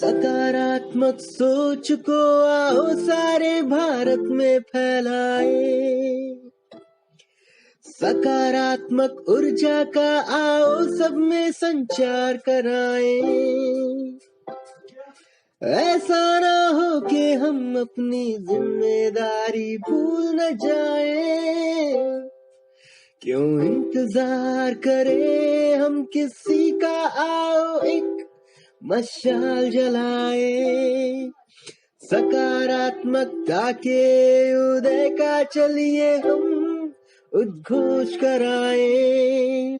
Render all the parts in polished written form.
सकारात्मक सोच को आओ सारे भारत में फैलाए, सकारात्मक ऊर्जा का आओ सब में संचार कराए। ऐसा ना हो कि हम अपनी जिम्मेदारी भूल न जाए, क्यों इंतजार करें हम किसी का, आओ एक मशाल जलाए। सकारात्मकता के उदय का चलिए हम उद्घोष कराए।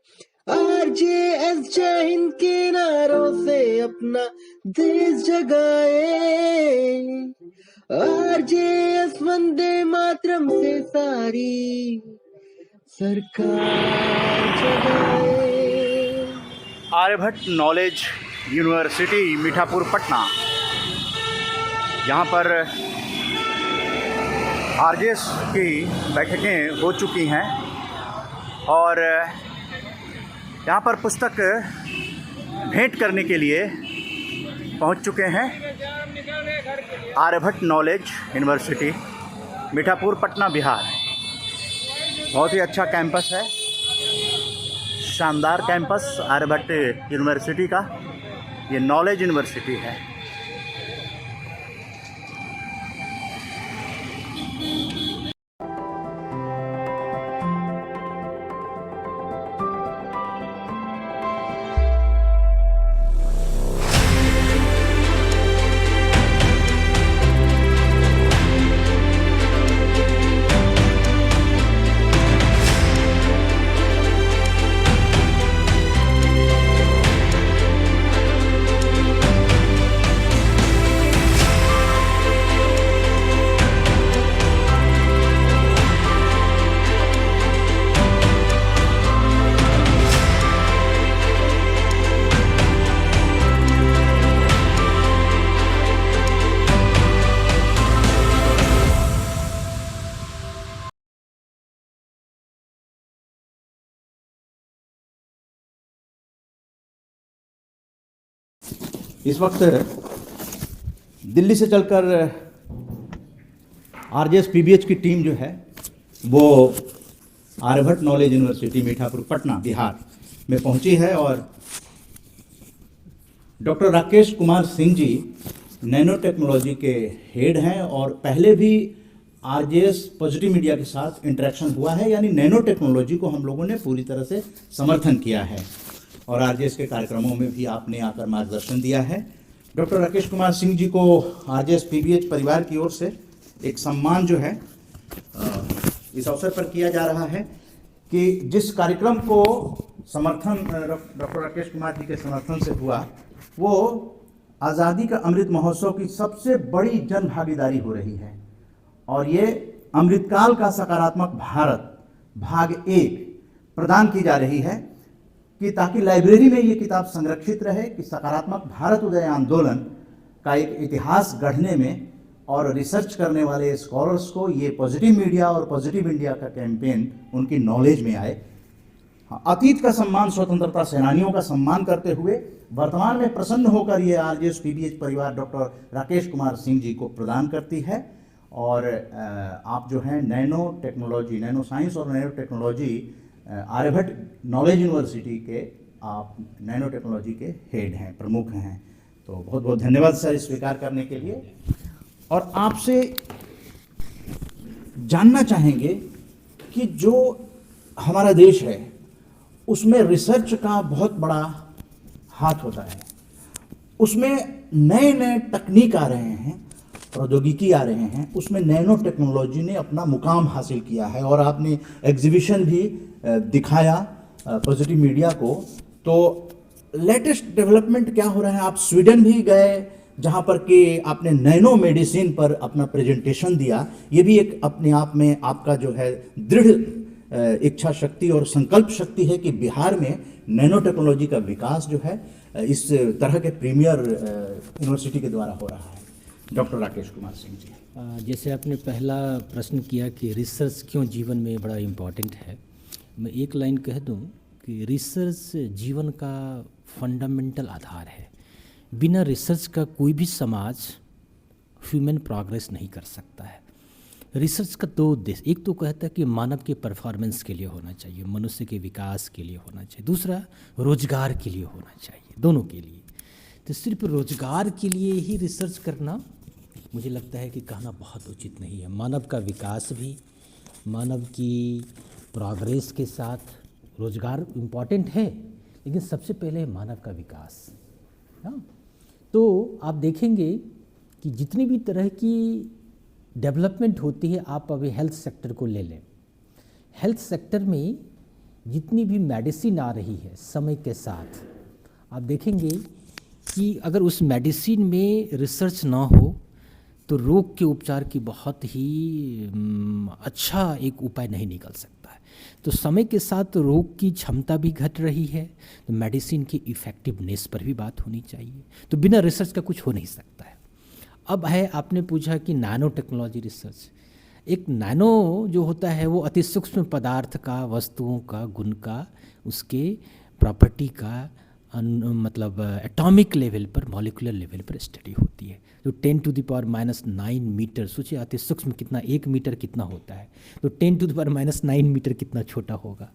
RJS जय हिंद के नारों से अपना देश जगाए, RJS वंदे मातरम से सारी सरकार जगाए। आर्यभट्ट नॉलेज यूनिवर्सिटी मीठापुर पटना, यहाँ पर RJS की बैठकें हो चुकी हैं और यहाँ पर पुस्तक भेंट करने के लिए पहुँच चुके हैं। आर्यभट्ट नॉलेज यूनिवर्सिटी मीठापुर पटना बिहार, बहुत ही अच्छा कैंपस है, शानदार कैंपस आर्यभट्ट यूनिवर्सिटी का। ये नॉलेज यूनिवर्सिटी है। इस वक्त दिल्ली से चलकर RJS PBH की टीम जो है वो आर्यभट्ट नॉलेज यूनिवर्सिटी मीठापुर पटना बिहार में पहुंची है और डॉक्टर राकेश कुमार सिंह जी नैनो टेक्नोलॉजी के हेड हैं और पहले भी RJS पॉजिटिव मीडिया के साथ इंटरेक्शन हुआ है, यानी नैनो टेक्नोलॉजी को हम लोगों ने पूरी तरह से समर्थन किया है और RJS के कार्यक्रमों में भी आपने आकर मार्गदर्शन दिया है। डॉक्टर राकेश कुमार सिंह जी को RJS PBH परिवार की ओर से एक सम्मान जो है इस अवसर पर किया जा रहा है कि जिस कार्यक्रम को समर्थन डॉक्टर राकेश कुमार जी के समर्थन से हुआ वो आज़ादी का अमृत महोत्सव की सबसे बड़ी जन भागीदारी हो रही है और ये अमृतकाल का सकारात्मक भारत भाग 1 प्रदान की जा रही है कि ताकि लाइब्रेरी में ये किताब संरक्षित रहे कि सकारात्मक भारत उदय आंदोलन का एक इतिहास गढ़ने में और रिसर्च करने वाले स्कॉलर्स को ये पॉजिटिव मीडिया और पॉजिटिव इंडिया का कैंपेन उनकी नॉलेज में आए। अतीत का सम्मान स्वतंत्रता सेनानियों का सम्मान करते हुए वर्तमान में प्रसन्न होकर ये RJS PBH परिवार डॉक्टर राकेश कुमार सिंह जी को प्रदान करती है और आप जो है नैनो टेक्नोलॉजी, नैनो साइंस और nano technology Aryabhatta knowledge university के आप नैनो टेक्नोलॉजी के हेड हैं, प्रमुख हैं। तो बहुत बहुत धन्यवाद सर स्वीकार करने के लिए। और आपसे जानना चाहेंगे कि जो हमारा देश है उसमें रिसर्च का बहुत बड़ा हाथ होता है, उसमें नए नए तकनीक आ रहे हैं, प्रौद्योगिकी आ रहे हैं, उसमें नैनो टेक्नोलॉजी ने अपना मुकाम हासिल किया है और आपने एग्जीबिशन भी दिखाया पॉजिटिव मीडिया को। तो लेटेस्ट डेवलपमेंट क्या हो रहा है? आप स्वीडन भी गए जहां पर कि आपने नैनो मेडिसिन पर अपना प्रेजेंटेशन दिया। ये भी एक अपने आप में आपका जो है दृढ़ इच्छा शक्ति और संकल्प शक्ति है कि बिहार में नैनो टेक्नोलॉजी का विकास जो है इस तरह के प्रीमियर यूनिवर्सिटी के द्वारा हो रहा है। डॉक्टर राकेश कुमार सिंह जी, जैसे आपने पहला प्रश्न किया कि रिसर्च क्यों जीवन में बड़ा इम्पॉर्टेंट है, मैं एक लाइन कह दूं कि रिसर्च जीवन का फंडामेंटल आधार है। बिना रिसर्च का कोई भी समाज ह्यूमन प्रोग्रेस नहीं कर सकता है। रिसर्च का दो उद्देश्य, एक तो कहता है कि मानव के परफॉर्मेंस के लिए होना चाहिए, मनुष्य के विकास के लिए होना चाहिए, दूसरा रोजगार के लिए होना चाहिए, दोनों के लिए। तो सिर्फ रोजगार के लिए ही रिसर्च करना मुझे लगता है कि कहना बहुत उचित नहीं है। मानव का विकास भी, मानव की प्रोग्रेस के साथ रोजगार इम्पॉर्टेंट है, लेकिन सबसे पहले है मानव का विकास। हाँ, तो आप देखेंगे कि जितनी भी तरह की डेवलपमेंट होती है, आप अभी हेल्थ सेक्टर को ले लें, हेल्थ सेक्टर में जितनी भी मेडिसिन आ रही है समय के साथ, आप देखेंगे कि अगर उस मेडिसिन में रिसर्च ना हो तो रोग के उपचार की बहुत ही अच्छा एक उपाय नहीं निकल सकता है। तो समय के साथ रोग की क्षमता भी घट रही है, तो मेडिसिन की इफ़ेक्टिवनेस पर भी बात होनी चाहिए। तो बिना रिसर्च का कुछ हो नहीं सकता है। अब है, आपने पूछा कि नैनो टेक्नोलॉजी रिसर्च, एक नैनो जो होता है वो अति सूक्ष्म पदार्थ का, वस्तुओं का, गुण का, उसके प्रॉपर्टी का मतलब एटॉमिक लेवल पर, मॉलिकुलर लेवल पर स्टडी होती है। तो 10⁻⁹ मीटर, सोचिए अति सूक्ष्म कितना, 1 मीटर कितना होता है, तो 10⁻⁹ मीटर कितना छोटा होगा।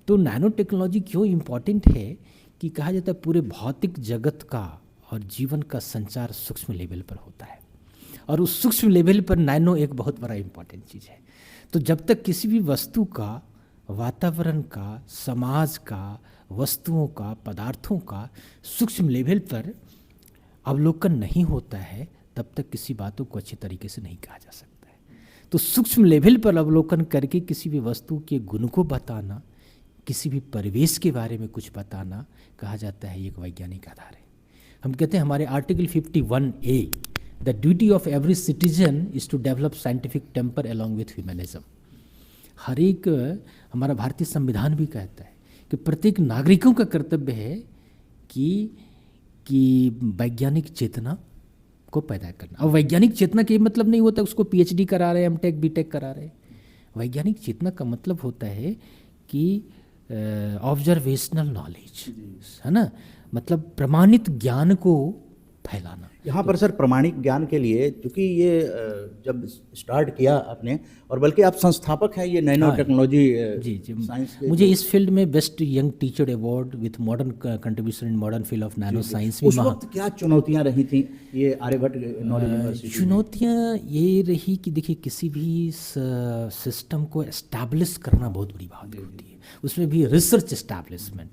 तो नैनो टेक्नोलॉजी क्यों इम्पॉर्टेंट है कि कहा जाता है पूरे भौतिक जगत का और जीवन का संचार सूक्ष्म लेवल पर होता है, और उस सूक्ष्म लेवल पर नैनो एक बहुत बड़ा इम्पॉर्टेंट चीज़ है। तो जब तक किसी भी वस्तु का, वातावरण का, समाज का, वस्तुओं का, पदार्थों का सूक्ष्म लेवल पर अवलोकन नहीं होता है, तब तक किसी बातों को अच्छे तरीके से नहीं कहा जा सकता है। तो सूक्ष्म लेवल पर अवलोकन करके किसी भी वस्तु के गुण को बताना, किसी भी परिवेश के बारे में कुछ बताना, कहा जाता है एक वैज्ञानिक आधार है। हम कहते हैं हमारे article 51A, the duty of every citizen is to develop scientific temper along with humanism. हर एक, हमारा भारतीय संविधान भी कहता है कि प्रत्येक नागरिकों का कर्तव्य है कि वैज्ञानिक चेतना को पैदा करना। और वैज्ञानिक चेतना का ये मतलब नहीं होता उसको PhD करा रहे हैं, M.Tech B.Tech करा रहे हैं। वैज्ञानिक चेतना का मतलब होता है कि ऑब्जर्वेशनल नॉलेज, है ना, मतलब प्रमाणित ज्ञान को फैलाना। यहाँ पर सर प्रमाणिक ज्ञान के लिए, क्योंकि ये जब स्टार्ट किया आपने, और बल्कि आप संस्थापक हैं ये नैनो टेक्नोलॉजी साइंस के, मुझे इस फील्ड में best young teacher award with modern contribution in modern field of nano science. उस वक्त क्या चुनौतियाँ रही थी ये आर्यभट्ट नॉलेज यूनिवर्सिटी? चुनौतियाँ ये रही कि देखिए, किसी भी सिस्टम को एस्टैब्लिश करना बहुत बड़ी बात होती है, उसमें भी रिसर्च एस्टैब्लिशमेंट,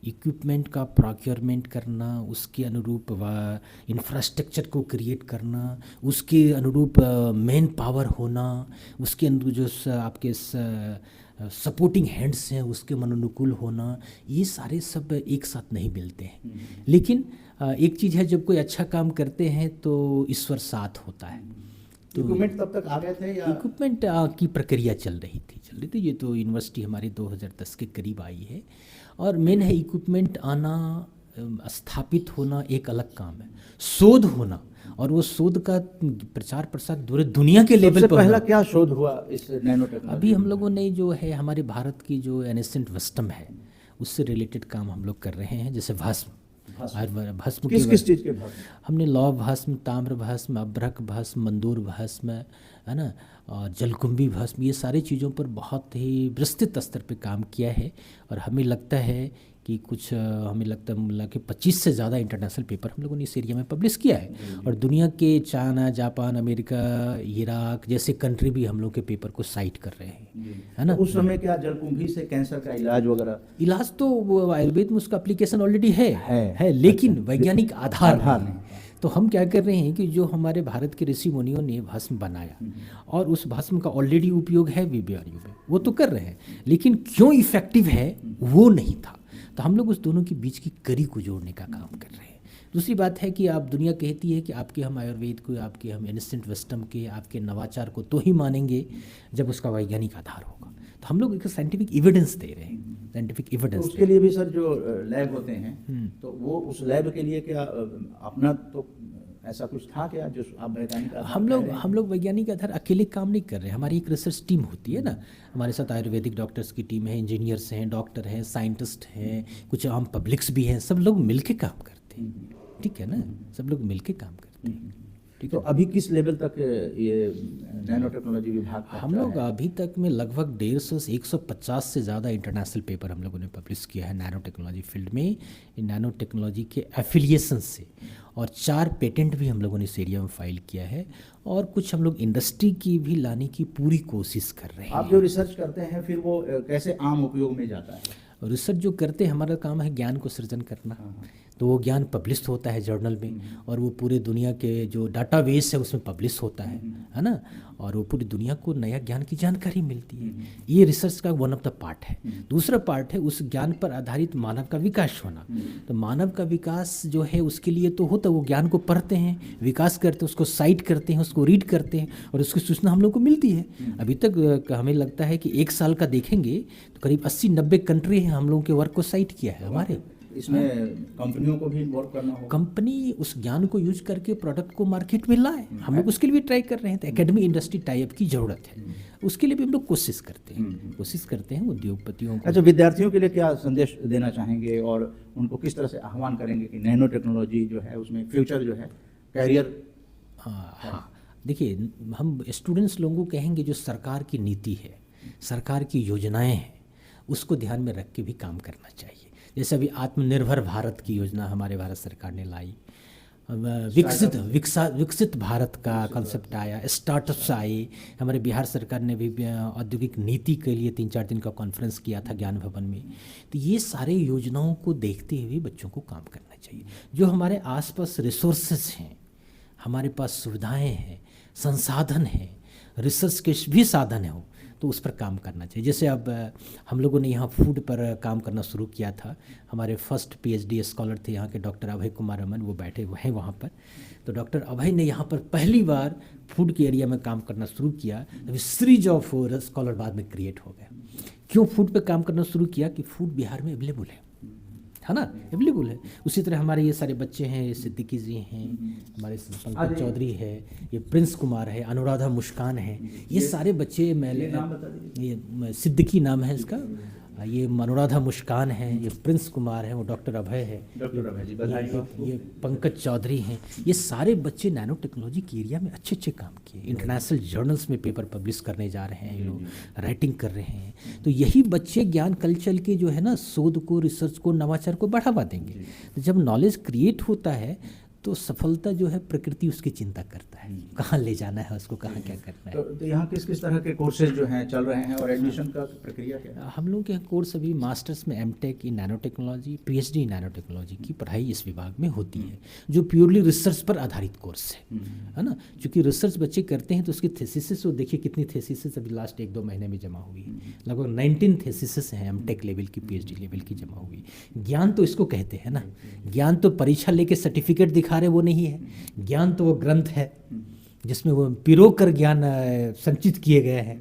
इक्विपमेंट का प्रोक्योरमेंट करना, उसके अनुरूप इंफ्रास्ट्रक्चर को क्रिएट करना, उसके अनुरूप मैन पावर होना, उसके अनुरूप जो आपके सपोर्टिंग हैंड्स हैं उसके अनुकूल होना, ये सारे सब एक साथ नहीं मिलते हैं। लेकिन एक चीज़ है, जब कोई अच्छा काम करते हैं तो ईश्वर साथ होता है। तो इक्विपमेंट तब तक आ गए थे या इक्विपमेंट की प्रक्रिया चल रही थी। ये तो यूनिवर्सिटी हमारी 2010 के करीब आई है, और मेन है इक्विपमेंट आना, स्थापित होना एक अलग काम है, शोध होना, और वो शोध का प्रचार प्रसार पूरे दुनिया के लेवल पर। पहला क्या शोध हुआ इस नैनो टेक्नोलॉजी? अभी हम लोगों ने जो है हमारे भारत की जो एनेसेंट विस्टम है उससे रिलेटेड काम हम लोग कर रहे हैं। जैसे भस्म किस चीज़ के भस्म? हमने लौह भस्म, ताम्र भस्म, अभ्रक भस्म, मंदूर भस्म, है ना, और जलकुंभी भस्म, ये सारी चीज़ों पर बहुत ही विस्तृत स्तर पे काम किया है। और हमें लगता है कि हमें लगता है कि 25 से ज़्यादा इंटरनेशनल पेपर हम लोगों ने इस एरिया में पब्लिश किया है। और दुनिया के चाइना, जापान, अमेरिका, इराक जैसे कंट्री भी हम लोग के पेपर को साइट कर रहे हैं, है ना। तो उस समय क्या जलकुंभी से कैंसर का इलाज वगैरह? इलाज तो वो आयुर्वेद में उसका एप्लीकेशन ऑलरेडी है, लेकिन वैज्ञानिक आधार नहीं। तो हम क्या कर रहे हैं कि जो हमारे भारत के ऋषि मुनियों ने भस्म बनाया, और उस भस्म का ऑलरेडी उपयोग है बीमारियों में, वो तो कर रहे हैं, लेकिन क्यों इफेक्टिव है वो नहीं था। तो हम लोग उस दोनों के बीच की कड़ी को जोड़ने का काम कर रहे हैं। दूसरी बात है कि आप, दुनिया कहती है कि आपके हम आयुर्वेद को, आपके हम एनिसेंट विस्टम के, आपके नवाचार को तो ही मानेंगे जब उसका वैज्ञानिक आधार होगा। तो हम लोग एक साइंटिफिक एविडेंस दे रहे हैं, साइंटिफिक एविडेंस। उसके लिए भी सर जो लैब होते हैं, तो वो उस लैब के लिए क्या अपना तो ऐसा कुछ था क्या जो आप वैज्ञानिक? हम लोग वैज्ञानिक आधार अकेले काम नहीं कर रहे हैं, हमारी एक रिसर्च टीम होती है ना। हमारे साथ आयुर्वेदिक डॉक्टर्स की टीम है, इंजीनियर्स हैं, डॉक्टर हैं, साइंटिस्ट हैं, कुछ आम पब्लिक्स भी हैं, सब लोग मिलके काम करते हैं। ठीक है ना, सब लोग मिलके काम करते हैं। ठीक तो है, अभी किस लेवल तक ये नैनो टेक्नोलॉजी विभाग का हम लोग अभी तक में लगभग 150 से 150 से ज़्यादा इंटरनेशनल पेपर हम लोगों ने पब्लिश किया है नैनो टेक्नोलॉजी फील्ड में, नैनो टेक्नोलॉजी के एफिलिएशन से, और 4 पेटेंट भी हम लोगों ने इस एरिया में फाइल किया है, और कुछ हम लोग इंडस्ट्री की भी लाने की पूरी कोशिश कर रहे हैं। आप जो रिसर्च करते हैं फिर वो कैसे आम उपयोग में जाता है? रिसर्च जो करते हैं, हमारा काम है ज्ञान को सृजन करना, तो वो ज्ञान पब्लिश होता है जर्नल में, और वो पूरे दुनिया के जो डाटाबेस है उसमें पब्लिश होता है ना, और वो पूरी दुनिया को नया ज्ञान की जानकारी मिलती है। ये रिसर्च का वन ऑफ द पार्ट है। दूसरा पार्ट है उस ज्ञान पर आधारित मानव का विकास होना। तो मानव का विकास जो है उसके लिए तो होता है, वो ज्ञान को पढ़ते हैं, विकास करते हैं, उसको साइट करते हैं, उसको रीड करते हैं, और उसकी सूचना हम लोग को मिलती है। अभी तक हमें लगता है कि 1 साल का देखेंगे तो करीब 80-90 कंट्री हैं हम लोगों के वर्क को साइट किया है हमारे। इसमें कंपनियों को भी इन्वॉल्व करना होगा। कंपनी उस ज्ञान को यूज करके प्रोडक्ट को मार्केट में लाए, हम लोग उसके लिए भी ट्राई कर रहे हैं। तो एकेडमी इंडस्ट्री टाइप की ज़रूरत है, उसके लिए भी हम लोग कोशिश करते हैं उद्योगपतियों को। अच्छा, विद्यार्थियों के लिए क्या संदेश देना चाहेंगे और उनको किस तरह से आह्वान करेंगे कि नैनो टेक्नोलॉजी जो है उसमें फ्यूचर जो है कैरियर? हाँ, देखिए, हम स्टूडेंट्स लोगों को कहेंगे जो सरकार की नीति है, सरकार की योजनाएं हैं, उसको ध्यान में रख के भी काम करना चाहिए। जैसे अभी आत्मनिर्भर भारत की योजना हमारे भारत सरकार ने लाई, विकसित भारत का कंसेप्ट आया, स्टार्टअप्स आए, हमारे बिहार सरकार ने भी औद्योगिक नीति के लिए 3-4 दिन का कॉन्फ्रेंस किया था ज्ञान भवन में। तो ये सारे योजनाओं को देखते हुए बच्चों को काम करना चाहिए। जो हमारे आसपास रिसोर्सेज हैं, हमारे पास सुविधाएं हैं, संसाधन हैं, रिसर्च के भी साधन हो, तो उस पर काम करना चाहिए। जैसे अब हम लोगों ने यहाँ फूड पर काम करना शुरू किया था। हमारे फर्स्ट PhD स्कॉलर थे यहाँ के डॉक्टर अभय कुमार अमन, वो बैठे हुए हैं वहाँ पर। तो डॉक्टर अभय ने यहाँ पर पहली बार फूड के एरिया में काम करना शुरू किया, अभी सीरीज ऑफ स्कॉलर बाद में क्रिएट हो गया। क्यों फूड पर काम करना शुरू किया? कि फूड बिहार में अवेलेबल है ना, अवेलेबल है। उसी तरह हमारे ये सारे बच्चे हैं, ये सिद्दीकी जी हैं, हमारे पंकज चौधरी है, ये प्रिंस कुमार है, अनुराधा मुस्कान है, ये सारे बच्चे, ये सिद्दीकी नाम है इसका, ये अनुराधा मुस्कान है, ये प्रिंस कुमार है, वो डॉक्टर अभय है, ये पंकज चौधरी हैं। ये सारे बच्चे नैनो टेक्नोलॉजी के एरिया में अच्छे अच्छे काम किए, इंटरनेशनल जर्नल्स में पेपर पब्लिश करने जा रहे हैं, ये लोग राइटिंग कर रहे हैं। तो यही बच्चे ज्ञान कल्चर के जो है ना, शोध को, रिसर्च को, नवाचार को बढ़ावा देंगे। तो जब नॉलेज क्रिएट होता है तो सफलता जो है प्रकृति उसकी चिंता करता है, कहाँ ले जाना है उसको, कहाँ क्या करना है। तो यहाँ किस किस तरह के कोर्सेज जो हैं चल रहे हैं और एडमिशन का प्रक्रिया क्या है? हम लोग के यहाँ कोर्स अभी मास्टर्स में M.Tech इन नैनो टेक्नोलॉजी, PhD इन नैनो टेक्नोलॉजी की पढ़ाई इस विभाग में होती है, जो प्योरली रिसर्च पर आधारित कोर्स है ना। क्योंकि रिसर्च बच्चे करते हैं तो उसकी थेसिस, वो देखिए कितनी थेसिस अभी लास्ट 1-2 महीने में जमा हुई है, लगभग 19 थेसिस हैं M.Tech लेवल की, PhD लेवल की जमा हुई। ज्ञान तो इसको कहते हैं ना, ज्ञान तो परीक्षा लेके सर्टिफिकेट दिखा रहे वो नहीं है, ज्ञान तो वो ग्रंथ है जिसमें वो पिरो कर ज्ञान संचित किए गए हैं।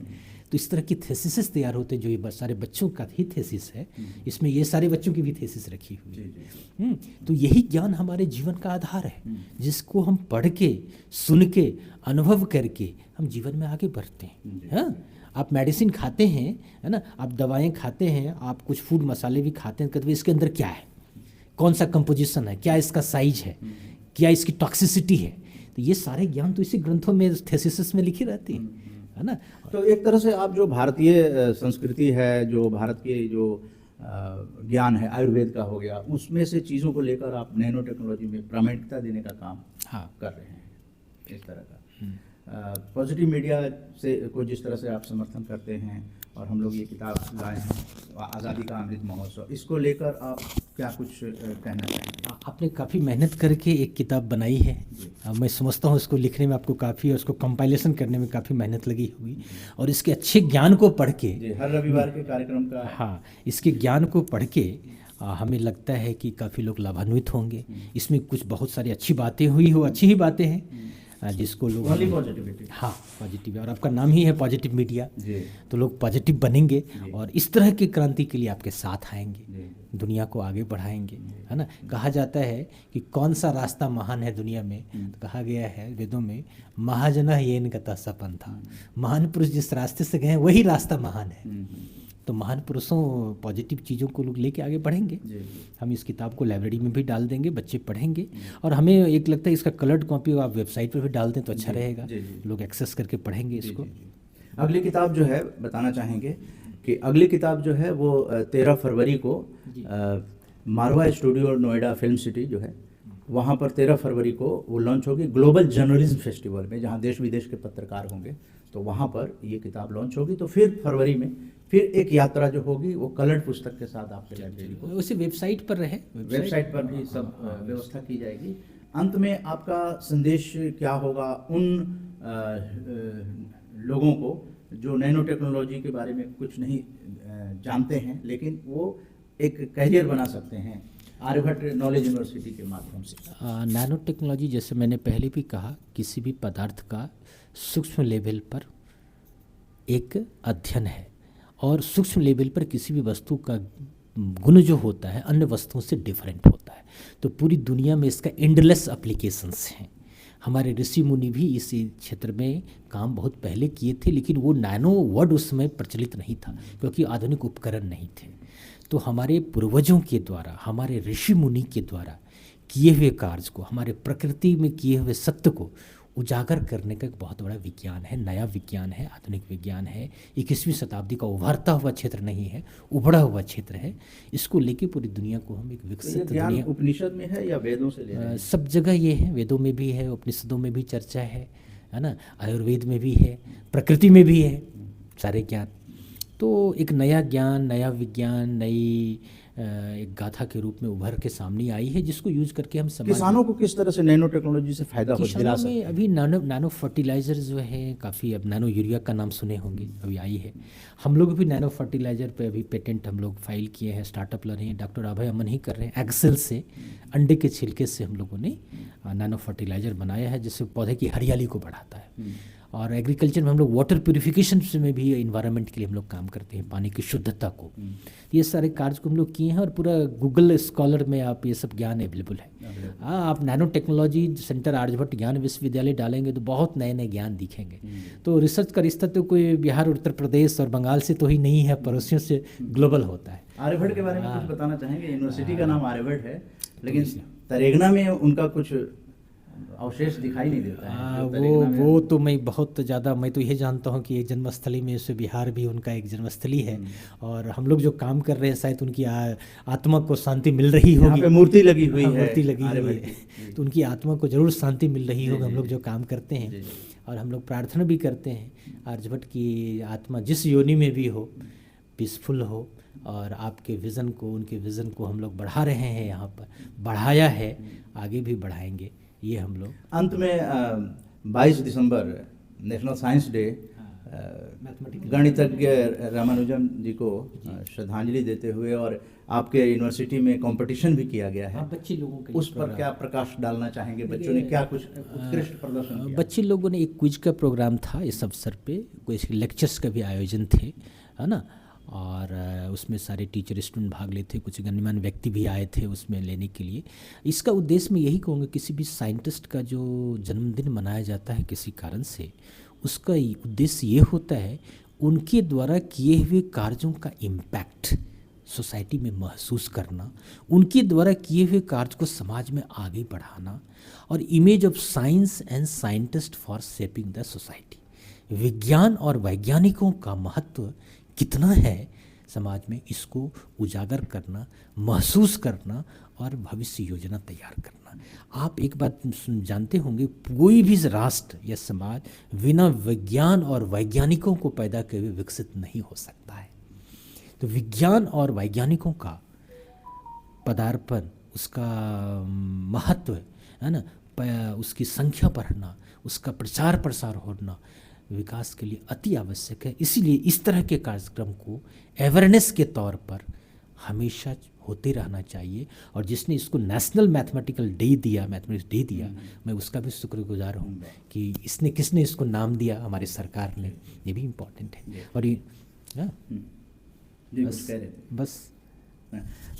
तो इस तरह की थेसिस तैयार होते हैं, जो ये सारे बच्चों का ही थेसिस है, इसमें ये सारे बच्चों की भी थेसिस रखी हुई है। तो यही ज्ञान हमारे जीवन का आधार है, जिसको हम पढ़ के, सुन के, अनुभव करके हम जीवन में आगे बढ़ते हैं। हाँ, आप मेडिसिन खाते हैं, है ना, आप दवाएं खाते हैं, आप कुछ फूड मसाले भी खाते हैं, तो इसके अंदर क्या है, कौन सा कंपोजिशन है, क्या इसका साइज है, क्या इसकी टॉक्सिसिटी है। तो ये सारे ज्ञान तो इसी ग्रंथों में, थेसिस में लिखी रहती है ना। तो एक तरह से आप जो भारतीय संस्कृति है, जो भारत के जो ज्ञान है, आयुर्वेद का हो गया, उसमें से चीज़ों को लेकर आप नैनो टेक्नोलॉजी में प्रामाणिकता देने का काम कर रहे हैं, इस तरह का। पॉजिटिव मीडिया से को जिस तरह से आप समर्थन करते हैं, और हम लोग ये किताब लाए हैं आज़ादी का अमृत महोत्सव, इसको लेकर आप क्या कुछ कहना चाहेंगे? आपने काफ़ी मेहनत करके एक किताब बनाई है, मैं समझता हूँ इसको लिखने में आपको काफ़ी, और उसको कंपाइलेशन करने में काफ़ी मेहनत लगी हुई, और इसके अच्छे ज्ञान को पढ़ के, हर रविवार के कार्यक्रम का, हाँ, इसके ज्ञान को पढ़ के हमें लगता है कि काफ़ी लोग लाभान्वित होंगे। इसमें कुछ बहुत सारी अच्छी बातें हुई हो, अच्छी ही बातें हैं जिसको लोग, हाँ, पॉजिटिव, और आपका नाम ही है पॉजिटिव मीडिया, तो लोग पॉजिटिव बनेंगे और इस तरह की क्रांति के लिए आपके साथ आएंगे, दुनिया को आगे बढ़ाएंगे, है ना। कहा जाता है कि कौन सा रास्ता महान है दुनिया में, तो कहा गया है वेदों में, महाजना येन गता सपन था, महान पुरुष जिस रास्ते से गए वही रास्ता महान है। तो महान पुरुषों पॉजिटिव चीज़ों को लोग लेके आगे बढ़ेंगे। हम इस किताब को लाइब्रेरी में भी डाल देंगे, बच्चे पढ़ेंगे। और हमें एक लगता है इसका कलर्ड कॉपी आप वेबसाइट पर भी डाल दें तो अच्छा रहेगा, लोग एक्सेस करके पढ़ेंगे इसको। अगली किताब जो है बताना चाहेंगे कि अगली किताब जो है वो 13 फरवरी को मारवा स्टूडियो नोएडा फिल्म सिटी जो है वहाँ पर 13 फरवरी को वो लॉन्च होगी ग्लोबल जर्नलिज्म फेस्टिवल में, जहाँ देश विदेश के पत्रकार होंगे, तो वहाँ पर ये किताब लॉन्च होगी। तो फिर फरवरी में फिर एक यात्रा जो होगी वो कलर्ड पुस्तक के साथ आपके लाइब्रेरी को उसी वेबसाइट पर रहे, वेबसाइट पर भी सब व्यवस्था की जाएगी। अंत में आपका संदेश क्या होगा उन लोगों को जो नैनो टेक्नोलॉजी के बारे में कुछ नहीं जानते हैं लेकिन वो एक करियर बना सकते हैं आर्यभट्ट नॉलेज यूनिवर्सिटी के माध्यम से? नैनो टेक्नोलॉजी, जैसे मैंने पहले भी कहा, किसी भी पदार्थ का सूक्ष्म लेवल पर एक अध्ययन है और सूक्ष्म लेवल पर किसी भी वस्तु का गुण जो होता है अन्य वस्तुओं से डिफरेंट होता है। तो पूरी दुनिया में इसका एंडलेस एप्लीकेशंस हैं। हमारे ऋषि मुनि भी इस क्षेत्र में काम बहुत पहले किए थे, लेकिन वो नैनो वर्ड उस समय प्रचलित नहीं था क्योंकि आधुनिक उपकरण नहीं थे। तो हमारे पूर्वजों के द्वारा, हमारे ऋषि मुनि के द्वारा किए हुए कार्य को, हमारे प्रकृति में किए हुए सत्य को उजागर करने का एक बहुत बड़ा विज्ञान है, नया विज्ञान है, आधुनिक विज्ञान है। 21वीं शताब्दी का उभरता हुआ क्षेत्र नहीं है, उभरा हुआ क्षेत्र है। इसको लेके पूरी दुनिया को हम एक विकसित दुनिया, उपनिषद में है या वेदों से ले रहे हैं? सब जगह ये है, वेदों में भी है, उपनिषदों में भी चर्चा है ना, आयुर्वेद में भी है, प्रकृति में भी है, सारे ज्ञान। तो एक नया ज्ञान, नया विज्ञान, नई एक गाथा के रूप में उभर के सामने आई है, जिसको यूज करके हम समाज, किसानों को किस तरह से नैनो टेक्नोलॉजी से फायदा हो दिला सकते हैं? अभी नैनो फर्टिलाइजर जो है काफ़ी, अब नैनो यूरिया का नाम सुने होंगे, अभी आई है। हम लोग भी नैनो फर्टिलाइजर पे अभी पेटेंट हम लोग फाइल किए हैं, स्टार्टअप ला रहे हैं, डॉक्टर अभय अमन ही कर रहे हैं। एक्सेल से, अंडे के छिलके से हम लोगों ने नैनो फर्टिलाइजर बनाया है जिससे पौधे की हरियाली को बढ़ाता है। और एग्रीकल्चर में हम लोग वाटर प्यूरिफिकेशन में भी इन्वायरमेंट के लिए हम लोग काम करते हैं, पानी की शुद्धता को। ये सारे कार्य को हम लोग किए हैं और पूरा गूगल स्कॉलर में आप ये सब ज्ञान अवेलेबल है। आप नैनो टेक्नोलॉजी सेंटर आर्यभट्ट ज्ञान विश्वविद्यालय डालेंगे तो बहुत नए नए ज्ञान दिखेंगे। तो रिसर्च का रिश्ता तो कोई बिहार, उत्तर प्रदेश और बंगाल से तो ही नहीं है, पड़ोसियों से ग्लोबल होता है। आर्यभट्ट के बारे में कुछ बताना चाहेंगे? यूनिवर्सिटी का नाम आर्यभट्ट है लेकिन तरेगना में उनका कुछ अवशेष दिखाई नहीं देता है। वो तो मैं बहुत ज़्यादा, मैं तो यह जानता हूँ कि एक जन्मस्थली में से बिहार भी उनका एक जन्मस्थली है। और हम लोग जो काम कर रहे हैं शायद उनकी आत्मा को शांति मिल रही होगी। यहाँ पे मूर्ति लगी हुई है, मूर्ति लगी हुई है, तो उनकी आत्मा को जरूर शांति मिल रही होगी। हम लोग जो काम करते हैं और हम लोग प्रार्थना भी करते हैं आर्यभट्ट की आत्मा जिस योनि में भी हो, पीसफुल हो। और आपके विज़न को, उनके विज़न को हम लोग बढ़ा रहे हैं, यहाँ पर बढ़ाया है, आगे भी बढ़ाएंगे ये हम लोग। अंत में 22 दिसंबर नेशनल साइंस डे, गणितज्ञ रामानुजन जी को श्रद्धांजलि देते हुए और आपके यूनिवर्सिटी में कंपटीशन भी किया गया है, बच्चे लोगों के उस पर क्या प्रकाश डालना चाहेंगे? बच्चों ने क्या कुछ उत्कृष्ट प्रदर्शन किया? बच्चे लोगों ने एक क्विज का प्रोग्राम था इस अवसर पे, कुछ लेक्चर्स का भी आयोजन थे, है ना। और उसमें सारे टीचर स्टूडेंट भाग लेते, कुछ गणमान्य व्यक्ति भी आए थे उसमें लेने के लिए। इसका उद्देश्य मैं यही कहूँगा, किसी भी साइंटिस्ट का जो जन्मदिन मनाया जाता है किसी कारण से, उसका उद्देश्य ये होता है उनके द्वारा किए हुए कार्यों का इम्पैक्ट सोसाइटी में महसूस करना, उनके द्वारा किए हुए कार्य को समाज में आगे बढ़ाना, और image of science and scientist for shaping the society. विज्ञान और वैज्ञानिकों का महत्व कितना है समाज में, इसको उजागर करना, महसूस करना और भविष्य योजना तैयार करना। आप एक बात जानते होंगे, कोई भी राष्ट्र या समाज बिना विज्ञान और वैज्ञानिकों को पैदा किए हुए विकसित नहीं हो सकता है। तो विज्ञान और वैज्ञानिकों का पदार्पण, उसका महत्व, है ना, उसकी संख्या बढ़ना, उसका प्रचार प्रसार होना विकास के लिए अति आवश्यक है। इसीलिए इस तरह के कार्यक्रम को अवेयरनेस के तौर पर हमेशा होते रहना चाहिए। और जिसने इसको नेशनल मैथमेटिकल डे दिया, मैथमेटिक्स डे दिया, मैं उसका भी शुक्रगुजार हूँ कि इसने, किसने इसको नाम दिया, हमारी सरकार ने, ये भी इम्पोर्टेंट है। और ये बस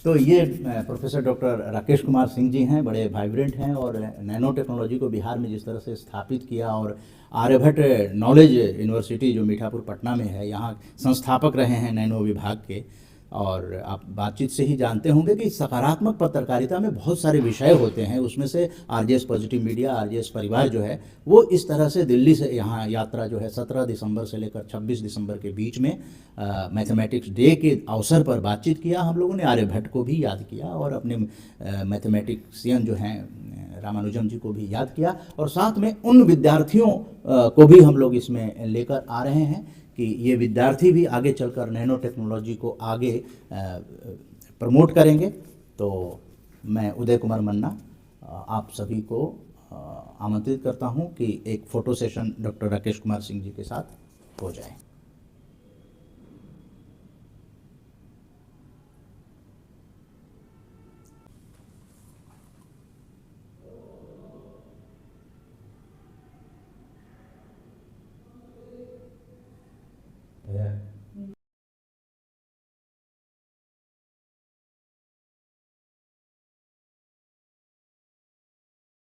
तो ये प्रोफेसर डॉक्टर राकेश कुमार सिंह जी हैं, बड़े वाइब्रेंट हैं और नैनो टेक्नोलॉजी को बिहार में जिस तरह से स्थापित किया और आर्यभट्ट नॉलेज यूनिवर्सिटी जो मीठापुर पटना में है, यहाँ संस्थापक रहे हैं नैनो विभाग के। और आप बातचीत से ही जानते होंगे कि सकारात्मक पत्रकारिता में बहुत सारे विषय होते हैं, उसमें से आरजेएस पॉजिटिव मीडिया, आरजेएस परिवार जो है वो इस तरह से दिल्ली से यहाँ यात्रा जो है 17 दिसंबर से लेकर 26 दिसंबर के बीच में मैथमेटिक्स डे के अवसर पर बातचीत किया। हम लोगों ने आर्यभट्ट को भी याद किया और अपने मैथमेटिक्सियन जो हैं रामानुजम जी को भी याद किया, और साथ में उन विद्यार्थियों को भी हम लोग इसमें लेकर आ रहे हैं कि ये विद्यार्थी भी आगे चलकर नैनो टेक्नोलॉजी को आगे प्रमोट करेंगे। तो मैं उदय कुमार मन्ना आप सभी को आमंत्रित करता हूं कि एक photo session doctor Rakesh Kumar Singh ji के साथ हो जाए।